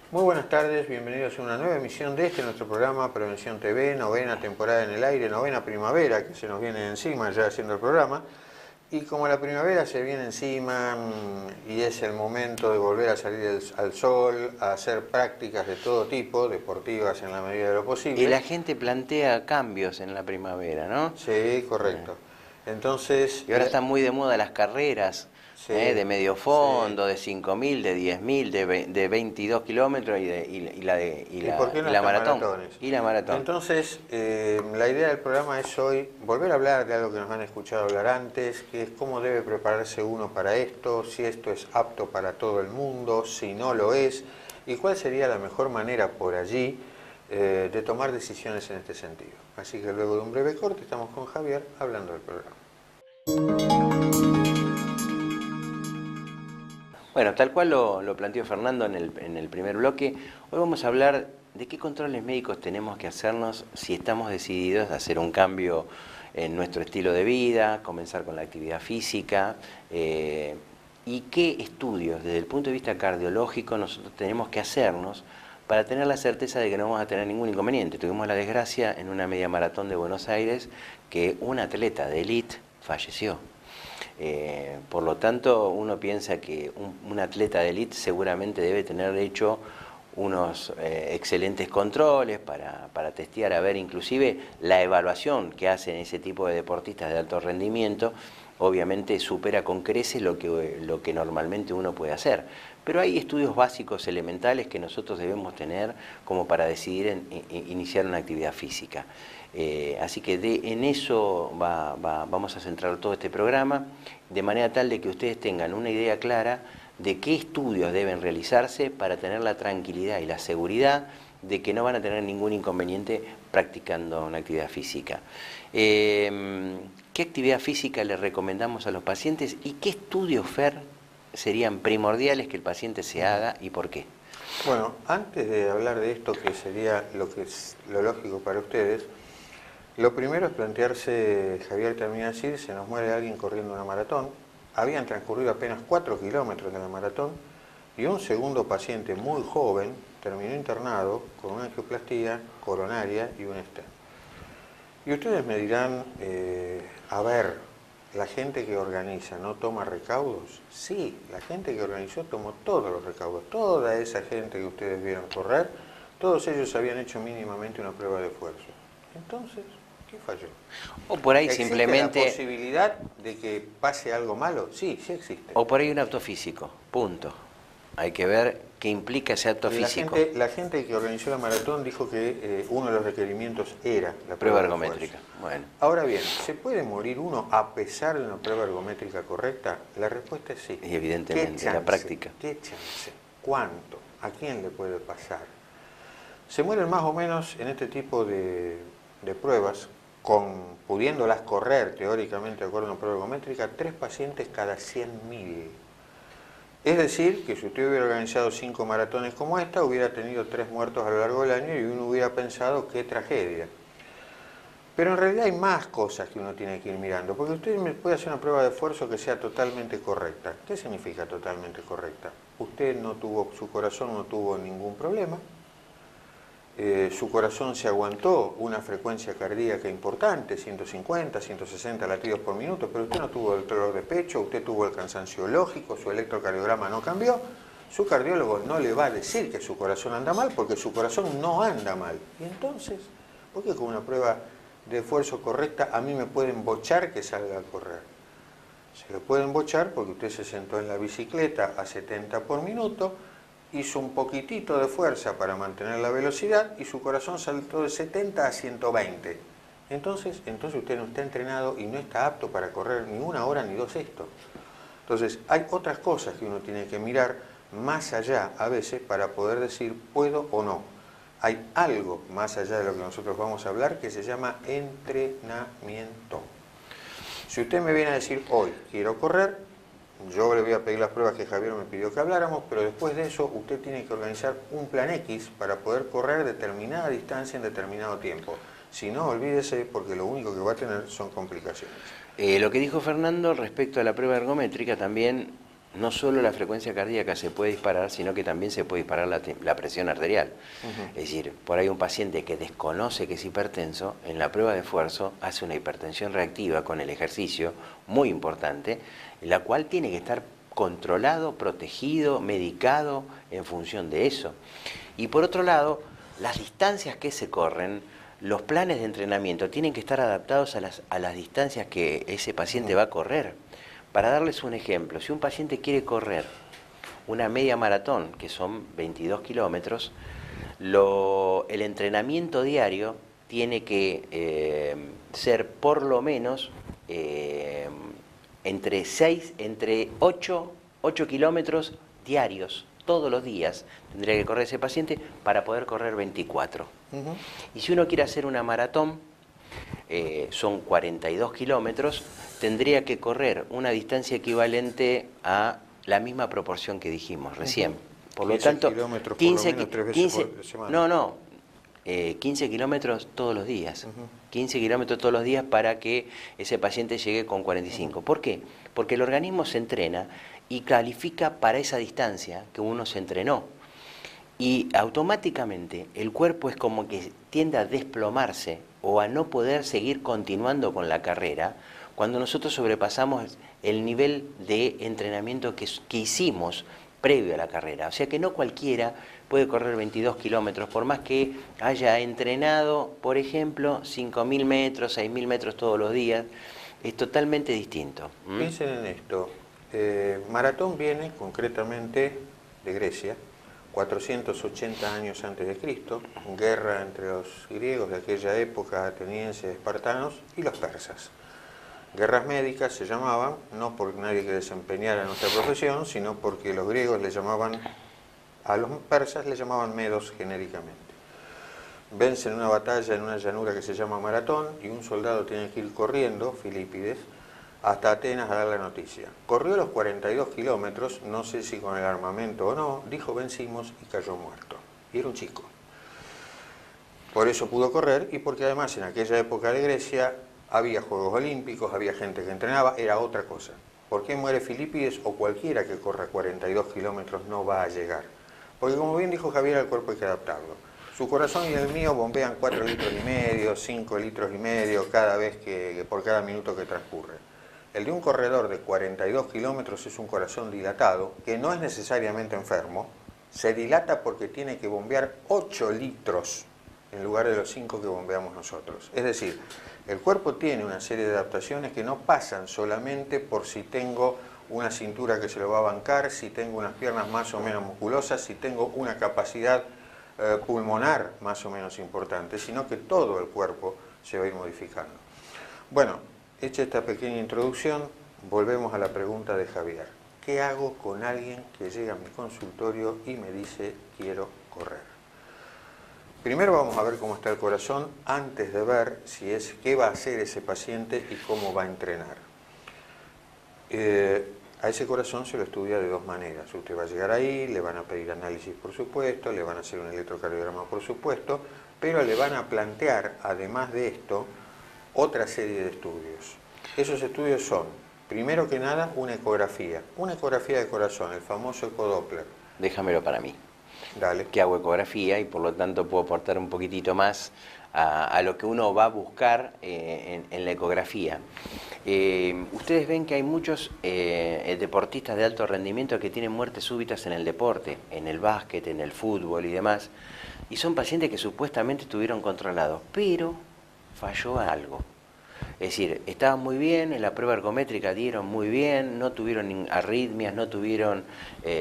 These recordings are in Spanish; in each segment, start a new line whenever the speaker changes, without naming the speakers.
Muy buenas tardes, bienvenidos a una nueva emisión de nuestro programa Prevención TV, novena temporada en el aire, novena primavera que se nos viene encima ya haciendo el programa. Y como la primavera se viene encima y es el momento de volver a salir al sol, a hacer prácticas de todo tipo, deportivas en la medida de lo posible.
Y la gente plantea cambios en la primavera, ¿no?
Sí, correcto. Entonces,
y ahora están muy de moda las carreras,
sí,
de medio fondo,
sí,
de 5.000, de 10.000, de 22 kilómetros y la maratón.
Maratones?
Y la maratón.
Entonces, la idea del programa es hoy volver a hablar de algo que nos han escuchado hablar antes, que es cómo debe prepararse uno para esto, si esto es apto para todo el mundo, si no lo es, y cuál sería la mejor manera por allí de tomar decisiones en este sentido. Así que luego de un breve corte estamos con Javier hablando del programa.
Bueno, tal cual lo planteó Fernando en el primer bloque, hoy vamos a hablar de qué controles médicos tenemos que hacernos si estamos decididos a hacer un cambio en nuestro estilo de vida, comenzar con la actividad física, y qué estudios desde el punto de vista cardiológico nosotros tenemos que hacernos para tener la certeza de que no vamos a tener ningún inconveniente. Tuvimos la desgracia en una media maratón de Buenos Aires que un atleta de élite falleció. Por lo tanto, uno piensa que un atleta de élite seguramente debe tener hecho unos excelentes controles para testear, a ver, inclusive la evaluación que hacen ese tipo de deportistas de alto rendimiento, obviamente supera con creces lo que normalmente uno puede hacer. Pero hay estudios básicos elementales que nosotros debemos tener como para decidir iniciar una actividad física. Así que en eso vamos a centrar todo este programa, de manera tal de que ustedes tengan una idea clara de qué estudios deben realizarse para tener la tranquilidad y la seguridad de que no van a tener ningún inconveniente practicando una actividad física. ¿Qué actividad física le recomendamos a los pacientes y qué estudios, Fer, serían primordiales que el paciente se haga y por qué?
Bueno, antes de hablar de esto, que sería lo lógico para ustedes, lo primero es plantearse, Javier termina de decir, se nos muere alguien corriendo una maratón, habían transcurrido apenas 4 kilómetros de la maratón y un segundo paciente muy joven terminó internado con una angioplastía coronaria y un stent. Y ustedes me dirán, a ver, ¿la gente que organiza no toma recaudos? Sí, la gente que organizó tomó todos los recaudos. Toda esa gente que ustedes vieron correr, todos ellos habían hecho mínimamente una prueba de esfuerzo. Entonces, ¿qué falló?
O por ahí
¿Existe
simplemente...
la posibilidad de que pase algo malo? Sí, sí existe.
O por ahí un acto físico, punto. Hay que ver qué implica ese acto físico.
La gente que organizó la maratón dijo que uno de los requerimientos era la
prueba ergométrica. Bueno.
Ahora bien, ¿se puede morir uno a pesar de una prueba ergométrica correcta? La respuesta es sí.
Y evidentemente, la práctica.
¿Qué chance? ¿Cuánto? ¿A quién le puede pasar? Se mueren más o menos en este tipo de pruebas, pudiéndolas correr teóricamente de acuerdo a una prueba ergométrica, 3 pacientes cada 100.000. Es decir, que si usted hubiera organizado 5 maratones como esta, hubiera tenido 3 muertos a lo largo del año y uno hubiera pensado qué tragedia. Pero en realidad hay más cosas que uno tiene que ir mirando, porque usted puede hacer una prueba de esfuerzo que sea totalmente correcta. ¿Qué significa totalmente correcta? Usted no tuvo, su corazón no tuvo ningún problema, su corazón se aguantó una frecuencia cardíaca importante, 150, 160 latidos por minuto, pero usted no tuvo el dolor de pecho, usted tuvo el cansancio lógico, su electrocardiograma no cambió, su cardiólogo no le va a decir que su corazón anda mal porque su corazón no anda mal. Y entonces, ¿por qué con una prueba de esfuerzo correcta a mí me pueden bochar que salga a correr? Se lo pueden bochar porque usted se sentó en la bicicleta a 70 por minuto, hizo un poquitito de fuerza para mantener la velocidad y su corazón saltó de 70 a 120. Entonces usted no está entrenado y no está apto para correr ni una hora ni dos esto. Entonces hay otras cosas que uno tiene que mirar más allá a veces para poder decir puedo o no. Hay algo más allá de lo que nosotros vamos a hablar que se llama entrenamiento. Si usted me viene a decir hoy quiero correr, yo le voy a pedir las pruebas que Javier me pidió que habláramos, pero después de eso usted tiene que organizar un plan X para poder correr determinada distancia en determinado tiempo. Si no, olvídese porque lo único que va a tener son complicaciones.
Lo que dijo Fernando respecto a la prueba ergométrica también, no solo la frecuencia cardíaca se puede disparar, sino que también se puede disparar la presión arterial. Es decir, por ahí un paciente que desconoce que es hipertenso, en la prueba de esfuerzo hace una hipertensión reactiva con el ejercicio, muy importante, la cual tiene que estar controlado, protegido, medicado en función de eso. Y por otro lado, las distancias que se corren, los planes de entrenamiento tienen que estar adaptados a las distancias que ese paciente va a correr. Para darles un ejemplo, si un paciente quiere correr una media maratón, que son 22 kilómetros, el entrenamiento diario tiene que ser por lo menos entre 8 kilómetros diarios, todos los días tendría que correr ese paciente para poder correr 24. Y si uno quiere hacer una maratón, son 42 kilómetros, tendría que correr una distancia equivalente a la misma proporción que dijimos recién. Por lo tanto, 15 kilómetros todos los días. 15 kilómetros todos los días para que ese paciente llegue con 45. ¿Por qué? Porque el organismo se entrena y califica para esa distancia que uno se entrenó. Y automáticamente el cuerpo es como que tiende a desplomarse o a no poder seguir continuando con la carrera cuando nosotros sobrepasamos el nivel de entrenamiento que hicimos previo a la carrera. O sea que no cualquiera puede correr 22 kilómetros, por más que haya entrenado, por ejemplo, 5.000 metros, 6.000 metros todos los días, es totalmente distinto.
Piensen en esto. Maratón viene concretamente de Grecia, 480 años antes de Cristo, guerra entre los griegos de aquella época, atenienses, espartanos, y los persas. Guerras médicas se llamaban, no por nadie que desempeñara nuestra profesión, sino porque los griegos le llamaban, a los persas le llamaban medos genéricamente. Vencen una batalla en una llanura que se llama Maratón y un soldado tiene que ir corriendo, Filipides, hasta Atenas a dar la noticia. Corrió los 42 kilómetros, no sé si con el armamento o no, dijo vencimos y cayó muerto. Y era un chico. Por eso pudo correr y porque además en aquella época de Grecia había Juegos Olímpicos, había gente que entrenaba, era otra cosa. ¿Por qué muere Filipides o cualquiera que corra 42 kilómetros no va a llegar? Porque como bien dijo Javier, al cuerpo hay que adaptarlo. Su corazón y el mío bombean 4 litros y medio, 5 litros y medio cada vez por cada minuto que transcurre. El de un corredor de 42 kilómetros es un corazón dilatado, que no es necesariamente enfermo, se dilata porque tiene que bombear 8 litros en lugar de los 5 que bombeamos nosotros. Es decir, el cuerpo tiene una serie de adaptaciones que no pasan solamente por si tengo una cintura que se lo va a bancar, si tengo unas piernas más o menos musculosas, si tengo una capacidad pulmonar más o menos importante, sino que todo el cuerpo se va a ir modificando. Bueno, hecha esta pequeña introducción, volvemos a la pregunta de Javier. ¿Qué hago con alguien que llega a mi consultorio y me dice quiero correr? Primero vamos a ver cómo está el corazón antes de ver qué va a hacer ese paciente y cómo va a entrenar. A ese corazón se lo estudia de dos maneras. Usted va a llegar ahí, le van a pedir análisis por supuesto, le van a hacer un electrocardiograma por supuesto, pero le van a plantear, además de esto, otra serie de estudios. Esos estudios son, primero que nada, una ecografía de corazón, el famoso ecodoppler.
Déjamelo para mí.
Dale.
que hago ecografía y por lo tanto puedo aportar un poquitito más a lo que uno va a buscar en la ecografía. Ustedes ven que hay muchos deportistas de alto rendimiento que tienen muertes súbitas en el deporte, en el básquet, en el fútbol y demás, y son pacientes que supuestamente estuvieron controlados, pero falló algo. Es decir, estaban muy bien, en la prueba ergométrica dieron muy bien, no tuvieron arritmias, no tuvieron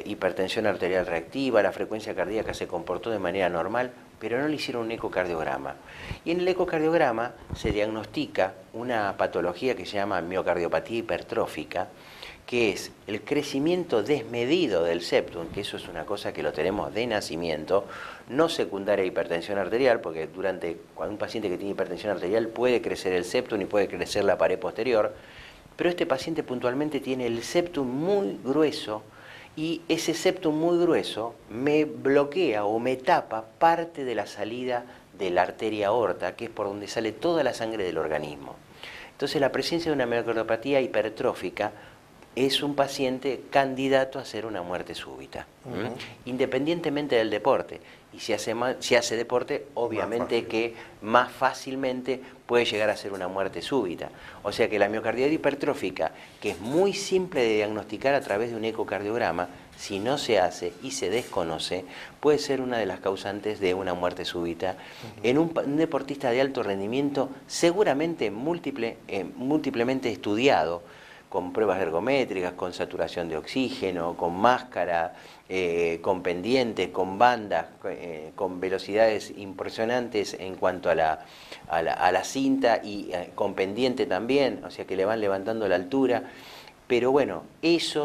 hipertensión arterial reactiva, la frecuencia cardíaca se comportó de manera normal, pero no le hicieron un ecocardiograma. Y en el ecocardiograma se diagnostica una patología que se llama miocardiopatía hipertrófica, que es el crecimiento desmedido del septum, que eso es una cosa que lo tenemos de nacimiento, no secundaria a hipertensión arterial, porque cuando un paciente que tiene hipertensión arterial puede crecer el septum y puede crecer la pared posterior, pero este paciente puntualmente tiene el septum muy grueso y ese septum muy grueso me bloquea o me tapa parte de la salida de la arteria aorta, que es por donde sale toda la sangre del organismo. Entonces la presencia de una miocardiopatía hipertrófica es un paciente candidato a hacer una muerte súbita, independientemente del deporte. Y si hace deporte, obviamente que más fácilmente puede llegar a ser una muerte súbita. O sea que la miocarditis hipertrófica, que es muy simple de diagnosticar a través de un ecocardiograma, si no se hace y se desconoce, puede ser una de las causantes de una muerte súbita en un deportista de alto rendimiento, seguramente múltiplemente estudiado, con pruebas ergométricas, con saturación de oxígeno, con máscara, con pendientes, con bandas, con velocidades impresionantes en cuanto a la cinta y con pendiente también, o sea que le van levantando la altura. Pero bueno,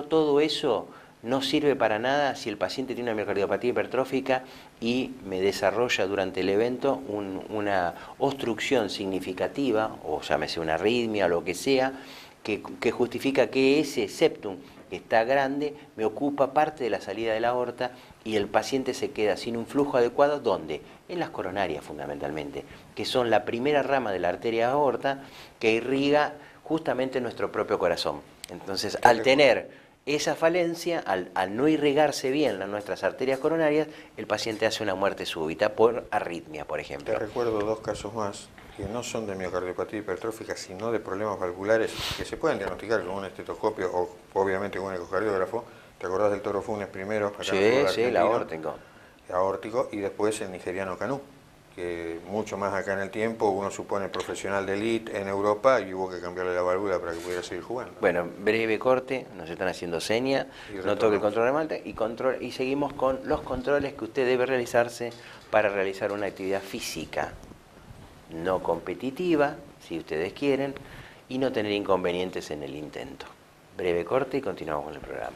todo eso no sirve para nada si el paciente tiene una miocardiopatía hipertrófica y me desarrolla durante el evento una obstrucción significativa, o llámese una arritmia o lo que sea, que justifica que ese septum que está grande me ocupa parte de la salida de la aorta y el paciente se queda sin un flujo adecuado. ¿Dónde? En las coronarias fundamentalmente, que son la primera rama de la arteria aorta que irriga justamente nuestro propio corazón. Entonces, al tener esa falencia, al no irrigarse bien nuestras arterias coronarias, el paciente hace una muerte súbita por arritmia, por ejemplo.
Te recuerdo 2 casos más que no son de miocardiopatía hipertrófica, sino de problemas valvulares que se pueden diagnosticar con un estetoscopio o obviamente con un ecocardiógrafo. ¿Te acordás del Toro Funes primero? Acá
Sí, el aórtico.
Aórtico, y después el nigeriano Canú, que mucho más acá en el tiempo, uno supone profesional de élite en Europa y hubo que cambiarle la válvula para que pudiera seguir jugando.
Bueno, breve corte, nos están haciendo seña, no toque el control remote y seguimos con los controles que usted debe realizarse para realizar una actividad física no competitiva, si ustedes quieren, y no tener inconvenientes en el intento. Breve corte y continuamos con el programa.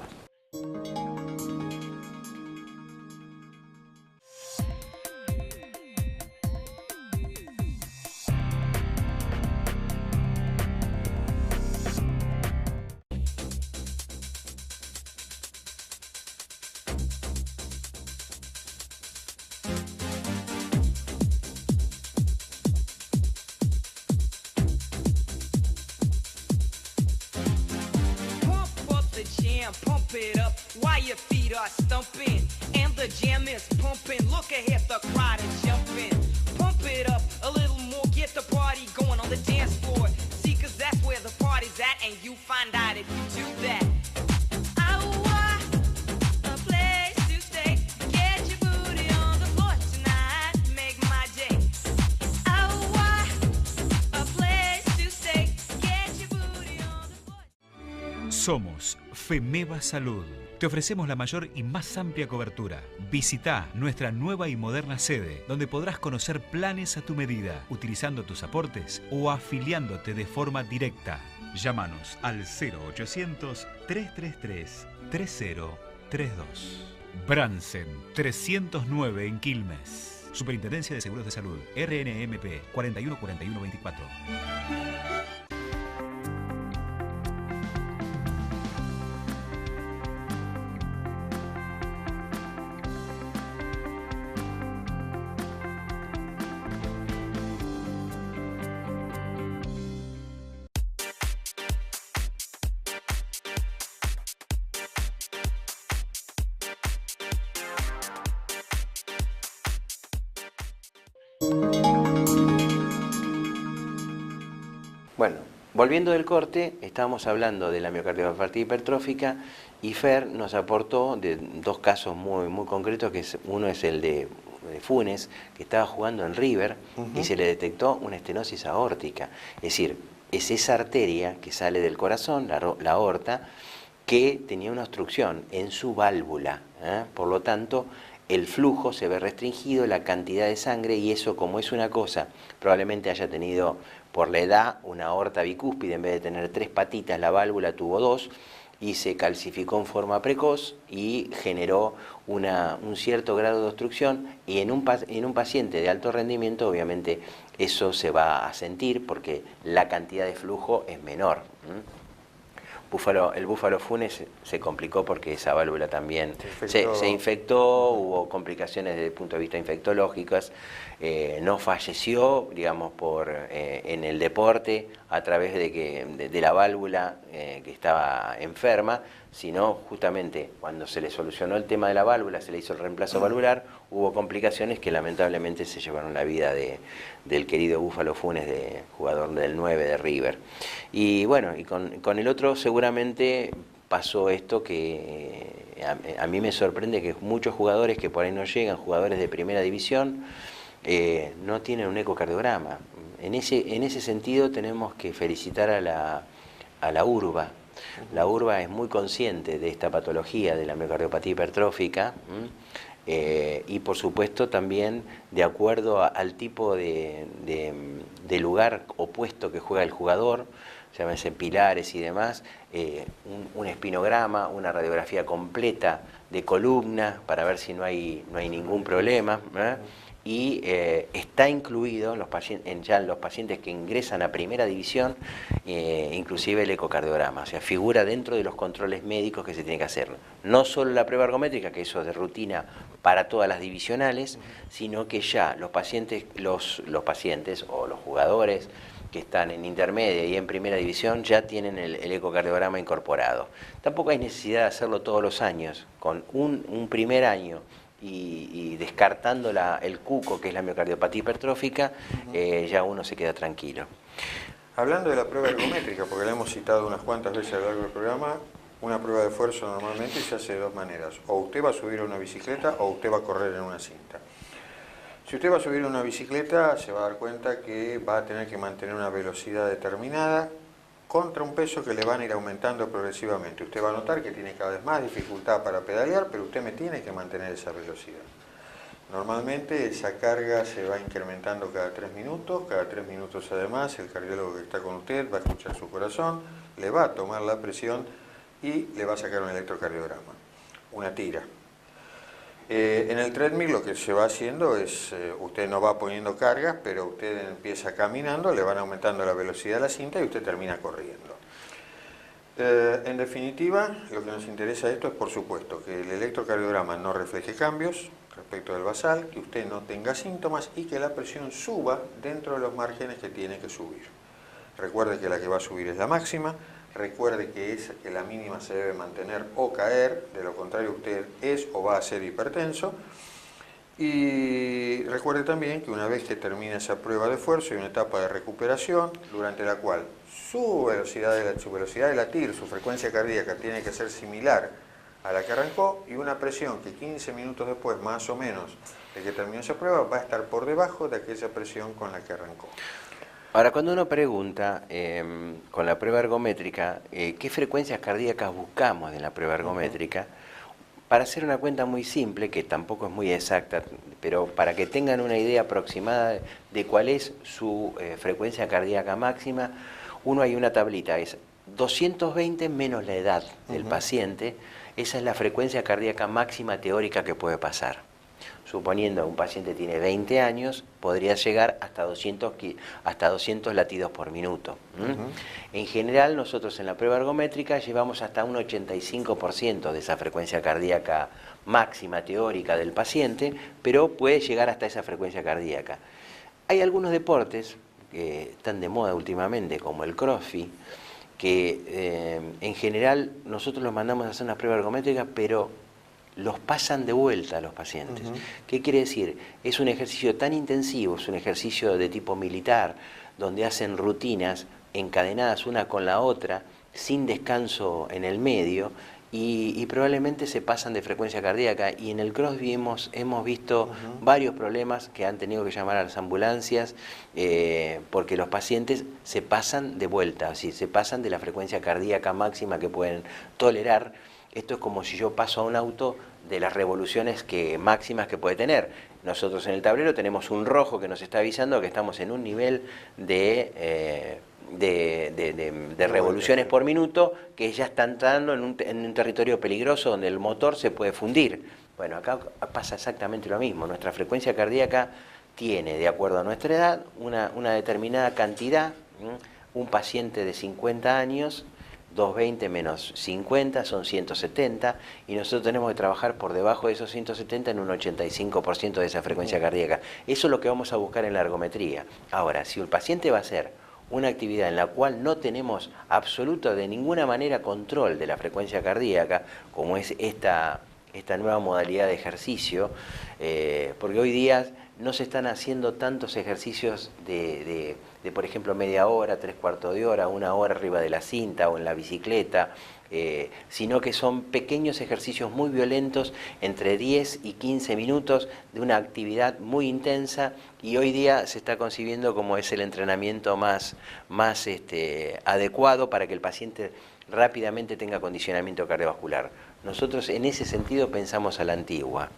Pump it up while your feet are stumping and the jam is pumping. Look ahead, the crowd is jumping. Pump it up a little more, get the party going on the dance floor. See, 'cause that's where the party's at, and you find out if you do that. A place to stay. Get your booty on the floor tonight, make my day. A place to stay. Get your booty on the floor.
Somos FEMEVA Salud. Te ofrecemos la mayor y más amplia cobertura. Visita nuestra nueva y moderna sede, donde podrás conocer planes a tu medida, utilizando tus aportes o afiliándote de forma directa. Llámanos al 0800-333-3032. Bransen 309 en Quilmes. Superintendencia de Seguros de Salud. RNMP 414124.
Bueno, volviendo del corte, estábamos hablando de la miocardiopatía hipertrófica y Fer nos aportó de dos casos muy concretos, que uno es el de Funes, que estaba jugando en River y se le detectó una estenosis aórtica. Es decir, es esa arteria que sale del corazón, la aorta, que tenía una obstrucción en su válvula. Por lo tanto, el flujo se ve restringido, la cantidad de sangre, y eso, como es una cosa, probablemente haya tenido por la edad una aorta bicúspide, en vez de tener 3 patitas, la válvula tuvo 2, y se calcificó en forma precoz y generó un cierto grado de obstrucción, y en un paciente de alto rendimiento obviamente eso se va a sentir porque la cantidad de flujo es menor. El Búfalo Funes se complicó porque esa válvula también se infectó, hubo complicaciones desde el punto de vista infectológicas, no falleció, digamos, en el deporte a través de la válvula que estaba enferma, sino justamente cuando se le solucionó el tema de la válvula, se le hizo el reemplazo valvular, hubo complicaciones que lamentablemente se llevaron la vida del querido Búfalo Funes, jugador del 9 de River. Y bueno, y con el otro seguramente pasó esto que a mí me sorprende, que muchos jugadores que por ahí no llegan, jugadores de primera división, no tienen un ecocardiograma. En ese sentido tenemos que felicitar a la URBA. La URBA es muy consciente de esta patología de la miocardiopatía hipertrófica, y por supuesto también de acuerdo al tipo de lugar opuesto que juega el jugador, llámese pilares y demás, un espinograma, una radiografía completa de columna para ver si no hay ningún problema, y está incluido ya en los pacientes que ingresan a primera división, inclusive el ecocardiograma, o sea, figura dentro de los controles médicos que se tiene que hacer. No solo la prueba ergométrica, que eso es de rutina para todas las divisionales, sino que ya los pacientes o los jugadores que están en intermedia y en primera división ya tienen el ecocardiograma incorporado. Tampoco hay necesidad de hacerlo todos los años. Con un primer año y descartando el cuco, que es la miocardiopatía hipertrófica, ya uno se queda tranquilo.
Hablando de la prueba ergométrica, porque la hemos citado unas cuantas veces a lo largo del programa, una prueba de esfuerzo normalmente se hace de dos maneras. O usted va a subir a una bicicleta o usted va a correr en una cinta. Si usted va a subir a una bicicleta, se va a dar cuenta que va a tener que mantener una velocidad determinada contra un peso que le van a ir aumentando progresivamente. Usted va a notar que tiene cada vez más dificultad para pedalear, pero usted me tiene que mantener esa velocidad. Normalmente esa carga se va incrementando cada 3 minutos, además el cardiólogo que está con usted va a escuchar su corazón, le va a tomar la presión y le va a sacar un electrocardiograma, una tira. En el treadmill lo que se va haciendo es, usted no va poniendo cargas, pero usted empieza caminando, le van aumentando la velocidad de la cinta y usted termina corriendo. En definitiva, lo que nos interesa de esto es, por supuesto, que el electrocardiograma no refleje cambios respecto del basal, que usted no tenga síntomas y que la presión suba dentro de los márgenes que tiene que subir. Recuerde que la que va a subir es la máxima. Recuerde que la mínima se debe mantener o caer, de lo contrario usted es o va a ser hipertenso. Y recuerde también que una vez que termine esa prueba de esfuerzo hay una etapa de recuperación durante la cual su velocidad de latir, su frecuencia cardíaca tiene que ser similar a la que arrancó, y una presión que 15 minutos después, más o menos, de que terminó esa prueba, va a estar por debajo de aquella presión con la que arrancó.
Ahora, cuando uno pregunta con la prueba ergométrica, ¿qué frecuencias cardíacas buscamos en la prueba ergométrica? Para hacer una cuenta muy simple, que tampoco es muy exacta, pero para que tengan una idea aproximada de cuál es su frecuencia cardíaca máxima, hay una tablita, es 220 menos la edad del paciente, esa es la frecuencia cardíaca máxima teórica que puede pasar. Suponiendo que un paciente tiene 20 años, podría llegar hasta 200 latidos por minuto. En general, nosotros en la prueba ergométrica llevamos hasta un 85% de esa frecuencia cardíaca máxima teórica del paciente, pero puede llegar hasta esa frecuencia cardíaca. Hay algunos deportes que están de moda últimamente, como el CrossFit, que en general nosotros los mandamos a hacer una prueba ergométrica, pero los pasan de vuelta a los pacientes. ¿Qué quiere decir? Es un ejercicio tan intensivo, es un ejercicio de tipo militar, donde hacen rutinas encadenadas una con la otra, sin descanso en el medio, y probablemente se pasan de frecuencia cardíaca. Y en el Crosby hemos visto varios problemas que han tenido que llamar a las ambulancias, porque los pacientes se pasan de vuelta, así, se pasan de la frecuencia cardíaca máxima que pueden tolerar. Esto es como si yo paso a un auto de las revoluciones máximas que puede tener. Nosotros en el tablero tenemos un rojo que nos está avisando que estamos en un nivel de revoluciones por minuto, que ya está entrando en un territorio peligroso donde el motor se puede fundir. Bueno, acá pasa exactamente lo mismo. Nuestra frecuencia cardíaca tiene, de acuerdo a nuestra edad, una determinada cantidad. Un paciente de 50 años, 220 menos 50 son 170, y nosotros tenemos que trabajar por debajo de esos 170 en un 85% de esa frecuencia cardíaca. Eso es lo que vamos a buscar en la ergometría. Ahora, si el paciente va a hacer una actividad en la cual no tenemos absoluto de ninguna manera control de la frecuencia cardíaca, como es esta nueva modalidad de ejercicio, porque hoy día no se están haciendo tantos ejercicios de por ejemplo, media hora, 3/4 de hora, 1 hora arriba de la cinta o en la bicicleta, sino que son pequeños ejercicios muy violentos, entre 10 y 15 minutos de una actividad muy intensa, y hoy día se está concibiendo como es el entrenamiento más adecuado para que el paciente rápidamente tenga condicionamiento cardiovascular. Nosotros en ese sentido pensamos a la antigua.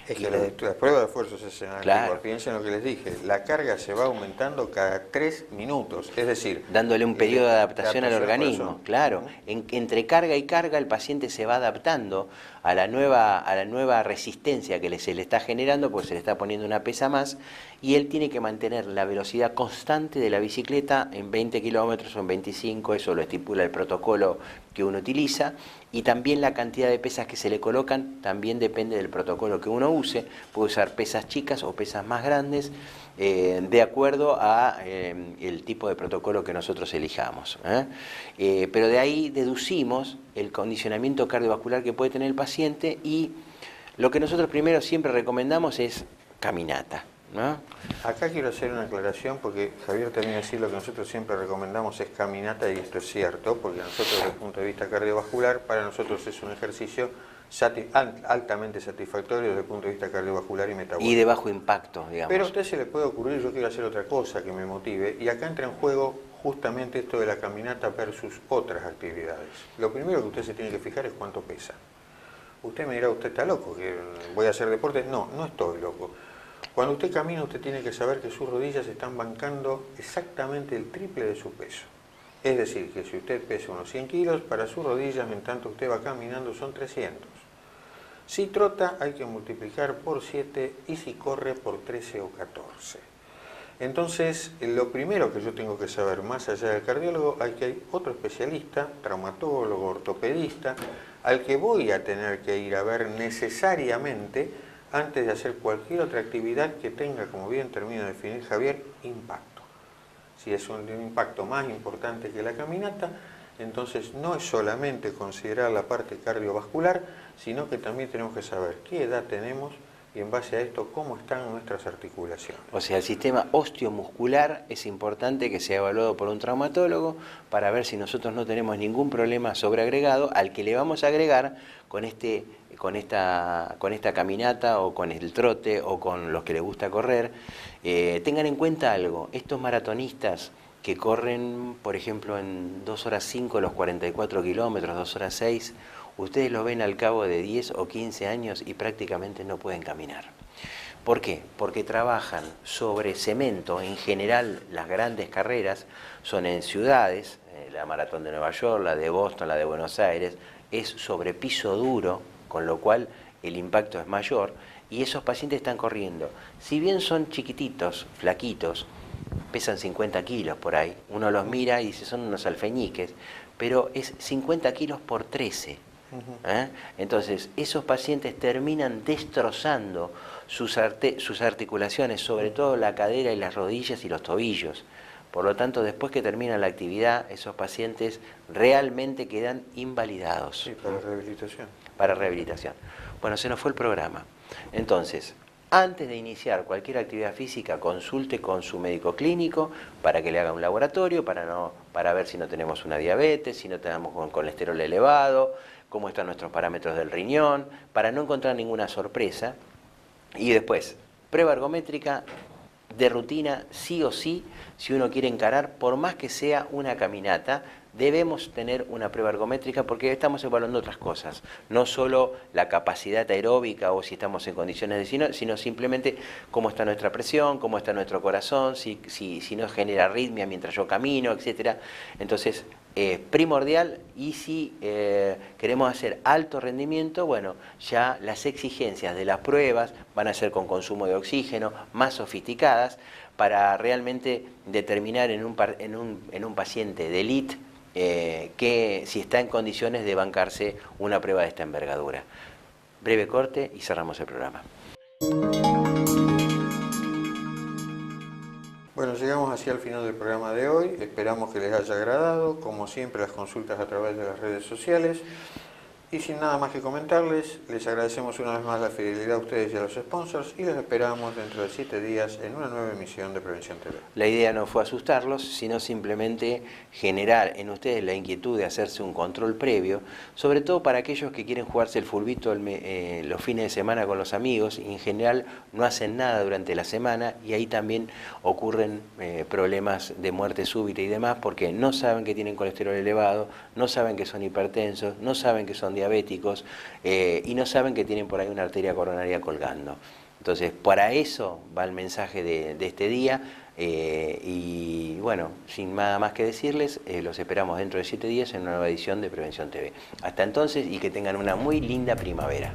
Es que las pruebas de esfuerzo se hacen a la
Claro.
antigua. Piensen lo que les dije, la carga se va aumentando cada 3 minutos, es decir,
dándole un periodo de adaptación al organismo,
corazón.
claro. Entre carga y carga el paciente se va adaptando a la nueva resistencia que se le está generando, porque se le está poniendo una pesa más, y él tiene que mantener la velocidad constante de la bicicleta en 20 kilómetros o en 25, eso lo estipula el protocolo que uno utiliza, y también la cantidad de pesas que se le colocan también depende del protocolo que uno use. Puede usar pesas chicas o pesas más grandes, de acuerdo a el tipo de protocolo que nosotros elijamos. Pero de ahí deducimos el condicionamiento cardiovascular que puede tener el paciente, y lo que nosotros primero siempre recomendamos es caminata, ¿no?
Acá quiero hacer una aclaración, porque Javier también decir lo que nosotros siempre recomendamos es caminata, y esto es cierto, porque nosotros desde el punto de vista cardiovascular, para nosotros es un ejercicio altamente satisfactorio desde el punto de vista cardiovascular y metabólico.
Y de bajo impacto, digamos.
Pero a usted se le puede ocurrir, yo quiero hacer otra cosa que me motive, y acá entra en juego justamente esto de la caminata versus otras actividades. Lo primero que usted se tiene que fijar es cuánto pesa. Usted me dirá, usted está loco, que voy a hacer deporte. No, no estoy loco. Cuando usted camina, usted tiene que saber que sus rodillas están bancando exactamente el triple de su peso. Es decir, que si usted pesa unos 100 kilos, para sus rodillas, en tanto usted va caminando, son 300. Si trota, hay que multiplicar por 7, y si corre, por 13 o 14. Entonces, lo primero que yo tengo que saber, más allá del cardiólogo, hay otro especialista, traumatólogo, ortopedista, al que voy a tener que ir a ver necesariamente antes de hacer cualquier otra actividad que tenga, como bien termina de definir Javier, impacto. Si es un impacto más importante que la caminata, entonces no es solamente considerar la parte cardiovascular, sino que también tenemos que saber qué edad tenemos, y en base a esto, cómo están nuestras articulaciones.
O sea, el sistema osteomuscular es importante que sea evaluado por un traumatólogo para ver si nosotros no tenemos ningún problema sobreagregado al que le vamos a agregar con esta caminata, o con el trote, o con los que les gusta correr. Tengan en cuenta algo, estos maratonistas que corren, por ejemplo, en 2 horas 5 los 44 kilómetros, 2 horas 6, ustedes lo ven al cabo de 10 o 15 años y prácticamente no pueden caminar. ¿Por qué? Porque trabajan sobre cemento. En general, las grandes carreras son en ciudades, la maratón de Nueva York, la de Boston, la de Buenos Aires, es sobre piso duro, con lo cual el impacto es mayor, y esos pacientes están corriendo. Si bien son chiquititos, flaquitos, pesan 50 kilos por ahí, uno los mira y dice son unos alfeñiques, pero es 50 kilos por 13. Entonces, esos pacientes terminan destrozando sus articulaciones, sobre todo la cadera y las rodillas y los tobillos. Por lo tanto, después que termina la actividad, esos pacientes realmente quedan invalidados.
Sí, para rehabilitación.
Para rehabilitación. Bueno, se nos fue el programa. Entonces, antes de iniciar cualquier actividad física, consulte con su médico clínico para que le haga un laboratorio, para ver si no tenemos una diabetes, si no tenemos un colesterol elevado, cómo están nuestros parámetros del riñón, para no encontrar ninguna sorpresa. Y después, prueba ergométrica de rutina, sí o sí, si uno quiere encarar, por más que sea una caminata, debemos tener una prueba ergométrica porque estamos evaluando otras cosas, no solo la capacidad aeróbica o si estamos en condiciones de sino simplemente cómo está nuestra presión, cómo está nuestro corazón, si nos genera arritmia mientras yo camino, etc. Entonces, primordial, y si queremos hacer alto rendimiento, bueno, ya las exigencias de las pruebas van a ser con consumo de oxígeno, más sofisticadas, para realmente determinar en un paciente de élite que si está en condiciones de bancarse una prueba de esta envergadura. Breve corte y cerramos el programa.
Bueno, llegamos así al final del programa de hoy. Esperamos que les haya agradado. Como siempre, las consultas a través de las redes sociales. Y sin nada más que comentarles, les agradecemos una vez más la fidelidad a ustedes y a los sponsors y los esperamos dentro de 7 días en una nueva emisión de Prevención TV.
La idea no fue asustarlos, sino simplemente generar en ustedes la inquietud de hacerse un control previo, sobre todo para aquellos que quieren jugarse el fulbito los fines de semana con los amigos y en general no hacen nada durante la semana y ahí también ocurren problemas de muerte súbita y demás porque no saben que tienen colesterol elevado, no saben que son hipertensos, no saben que son diabéticos y no saben que tienen por ahí una arteria coronaria colgando. Entonces, para eso va el mensaje de este día y bueno, sin nada más que decirles, los esperamos dentro de 7 días en una nueva edición de Prevención TV. Hasta entonces y que tengan una muy linda primavera.